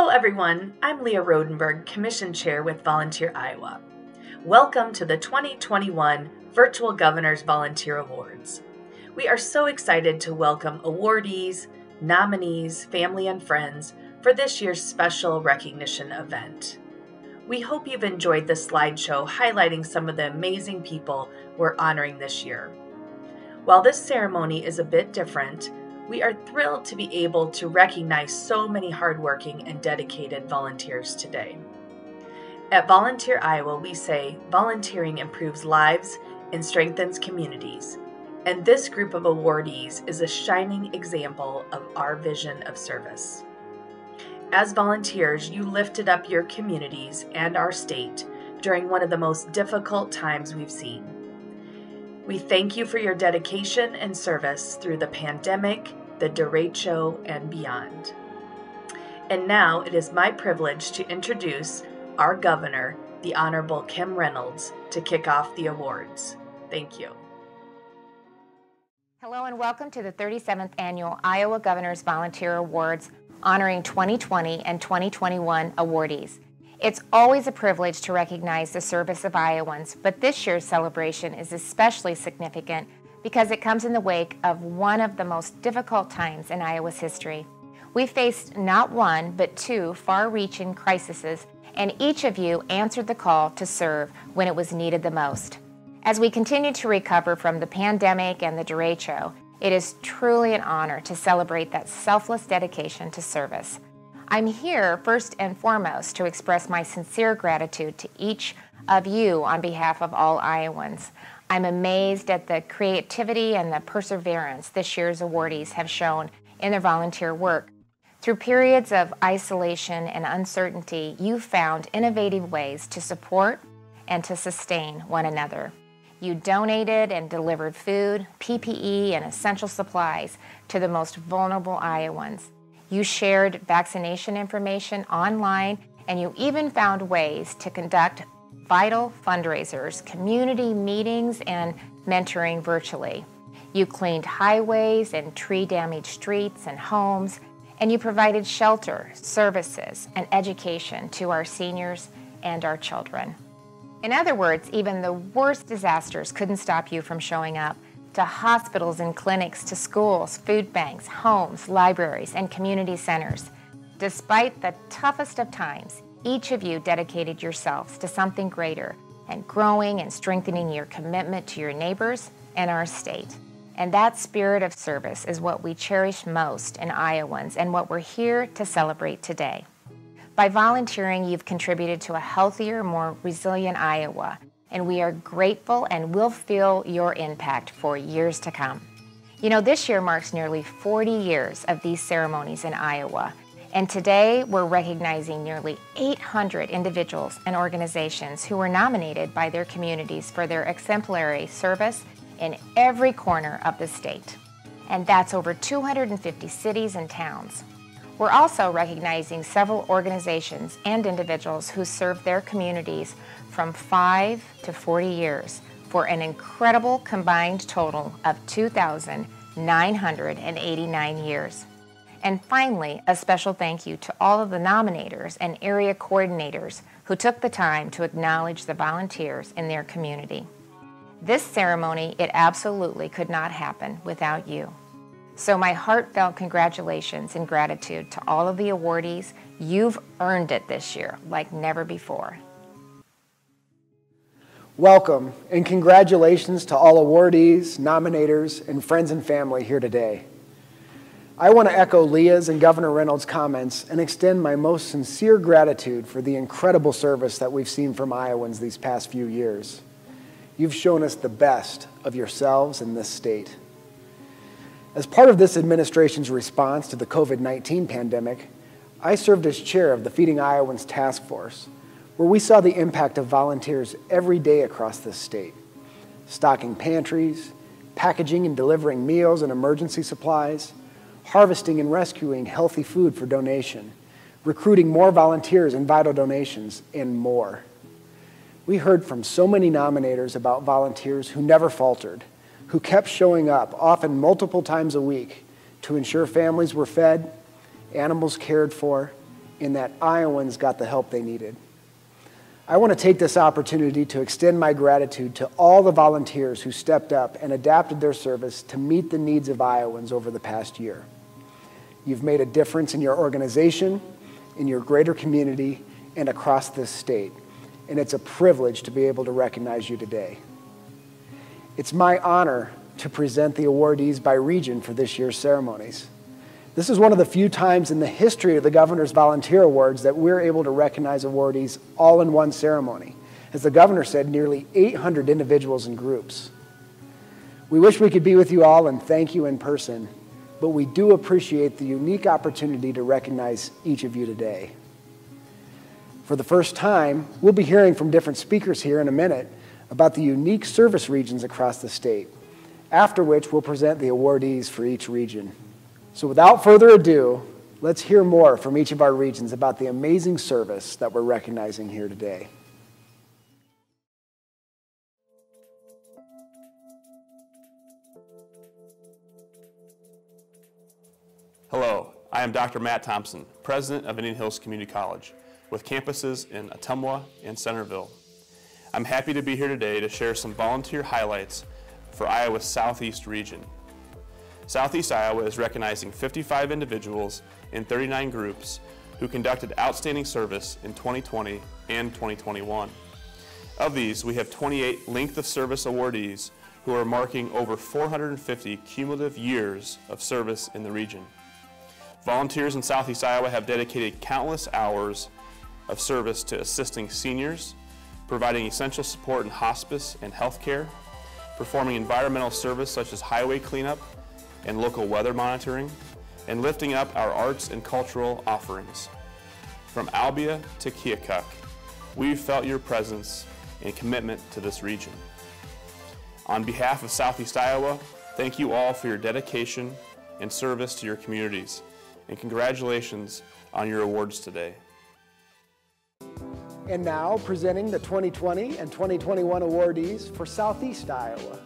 everyone, I'm Leah Rodenberg, Commission Chair with Volunteer Iowa. Welcome to the 2021 Virtual Governor's Volunteer Awards. We are so excited to welcome awardees, nominees, family, and friends for this year's special recognition event. We hope you've enjoyed the slideshow highlighting some of the amazing people we're honoring this year. While this ceremony is a bit different, we are thrilled to be able to recognize so many hardworking and dedicated volunteers today. At Volunteer Iowa, we say volunteering improves lives and strengthens communities, and this group of awardees is a shining example of our vision of service. As volunteers, you lifted up your communities and our state during one of the most difficult times we've seen. We thank you for your dedication and service through the pandemic, the derecho, and beyond. And now it is my privilege to introduce our governor, the Honorable Kim Reynolds, to kick off the awards. Thank you. Hello and welcome to the 37th Annual Iowa Governor's Volunteer Awards, honoring 2020 and 2021 awardees. It's always a privilege to recognize the service of Iowans, but this year's celebration is especially significant because it comes in the wake of one of the most difficult times in Iowa's history. We faced not one, but two far-reaching crises, and each of you answered the call to serve when it was needed the most. As we continue to recover from the pandemic and the derecho, it is truly an honor to celebrate that selfless dedication to service. I'm here first and foremost to express my sincere gratitude to each of you on behalf of all Iowans. I'm amazed at the creativity and the perseverance this year's awardees have shown in their volunteer work. Through periods of isolation and uncertainty, you found innovative ways to support and to sustain one another. You donated and delivered food, PPE, and essential supplies to the most vulnerable Iowans. You shared vaccination information online, and you even found ways to conduct vital fundraisers, community meetings, and mentoring virtually. You cleaned highways and tree-damaged streets and homes, and you provided shelter, services, and education to our seniors and our children. In other words, even the worst disasters couldn't stop you from showing up to hospitals and clinics, to schools, food banks, homes, libraries, and community centers. Despite the toughest of times, each of you dedicated yourselves to something greater and growing and strengthening your commitment to your neighbors and our state. And that spirit of service is what we cherish most in Iowans and what we're here to celebrate today. By volunteering, you've contributed to a healthier, more resilient Iowa, and we are grateful and will feel your impact for years to come. You know, this year marks nearly 40 years of these ceremonies in Iowa, and today we're recognizing nearly 800 individuals and organizations who were nominated by their communities for their exemplary service in every corner of the state. And that's over 250 cities and towns. We're also recognizing several organizations and individuals who served their communities from 5 to 40 years for an incredible combined total of 2,989 years. And finally, a special thank you to all of the nominators and area coordinators who took the time to acknowledge the volunteers in their community. This ceremony, it absolutely could not happen without you. So my heartfelt congratulations and gratitude to all of the awardees. You've earned it this year like never before. Welcome and congratulations to all awardees, nominators, and friends and family here today. I want to echo Leah's and Governor Reynolds' comments and extend my most sincere gratitude for the incredible service that we've seen from Iowans these past few years. You've shown us the best of yourselves in this state. As part of this administration's response to the COVID-19 pandemic, I served as chair of the Feeding Iowans Task Force, where we saw the impact of volunteers every day across this state, stocking pantries, packaging and delivering meals and emergency supplies, harvesting and rescuing healthy food for donation, recruiting more volunteers and vital donations, and more. We heard from so many nominators about volunteers who never faltered, who kept showing up, often multiple times a week, to ensure families were fed, animals cared for, in that Iowans got the help they needed. I want to take this opportunity to extend my gratitude to all the volunteers who stepped up and adapted their service to meet the needs of Iowans over the past year. You've made a difference in your organization, in your greater community, and across this state, and it's a privilege to be able to recognize you today. It's my honor to present the awardees by region for this year's ceremonies. This is one of the few times in the history of the Governor's Volunteer Awards that we're able to recognize awardees all in one ceremony. As the Governor said, nearly 800 individuals and groups. We wish we could be with you all and thank you in person, but we do appreciate the unique opportunity to recognize each of you today. For the first time, we'll be hearing from different speakers here in a minute about the unique service regions across the state, after which we'll present the awardees for each region. So without further ado, let's hear more from each of our regions about the amazing service that we're recognizing here today. Hello, I am Dr. Matt Thompson, President of Indian Hills Community College, with campuses in Ottumwa and Centerville. I'm happy to be here today to share some volunteer highlights for Iowa's Southeast region. Southeast Iowa is recognizing 55 individuals in 39 groups who conducted outstanding service in 2020 and 2021. Of these, we have 28 length of service awardees who are marking over 450 cumulative years of service in the region. Volunteers in Southeast Iowa have dedicated countless hours of service to assisting seniors, providing essential support in hospice and healthcare, performing environmental service such as highway cleanup and local weather monitoring, and lifting up our arts and cultural offerings. From Albia to Keokuk, we've felt your presence and commitment to this region. On behalf of Southeast Iowa, thank you all for your dedication and service to your communities, and congratulations on your awards today. And now, presenting the 2020 and 2021 awardees for Southeast Iowa.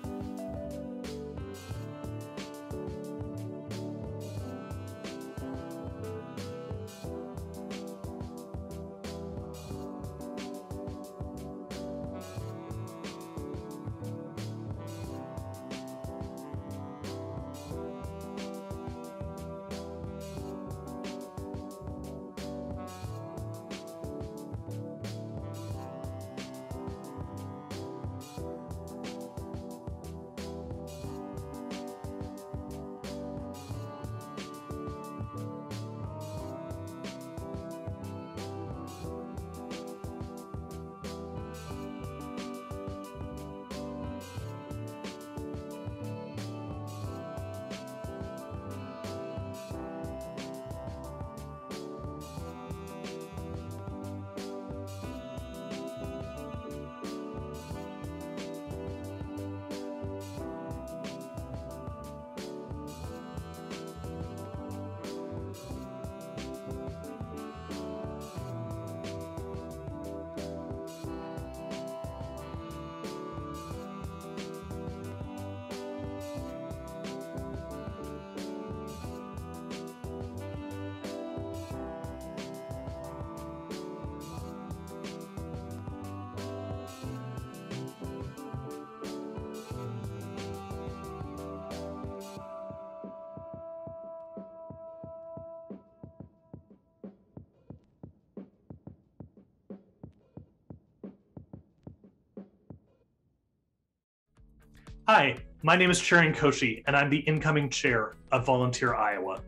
Hi, my name is Cherian Koshy, and I'm the incoming chair of Volunteer Iowa.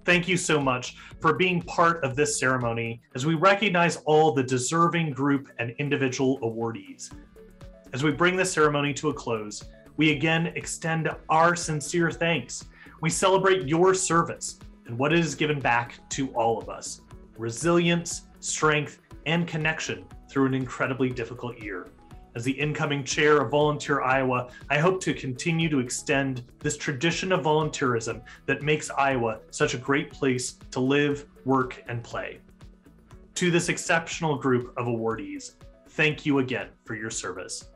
Thank you so much for being part of this ceremony as we recognize all the deserving group and individual awardees. As we bring this ceremony to a close, we again extend our sincere thanks. We celebrate your service and what it has given back to all of us: resilience, strength, and connection through an incredibly difficult year. As the incoming chair of Volunteer Iowa, I hope to continue to extend this tradition of volunteerism that makes Iowa such a great place to live, work, and play. To this exceptional group of awardees, thank you again for your service.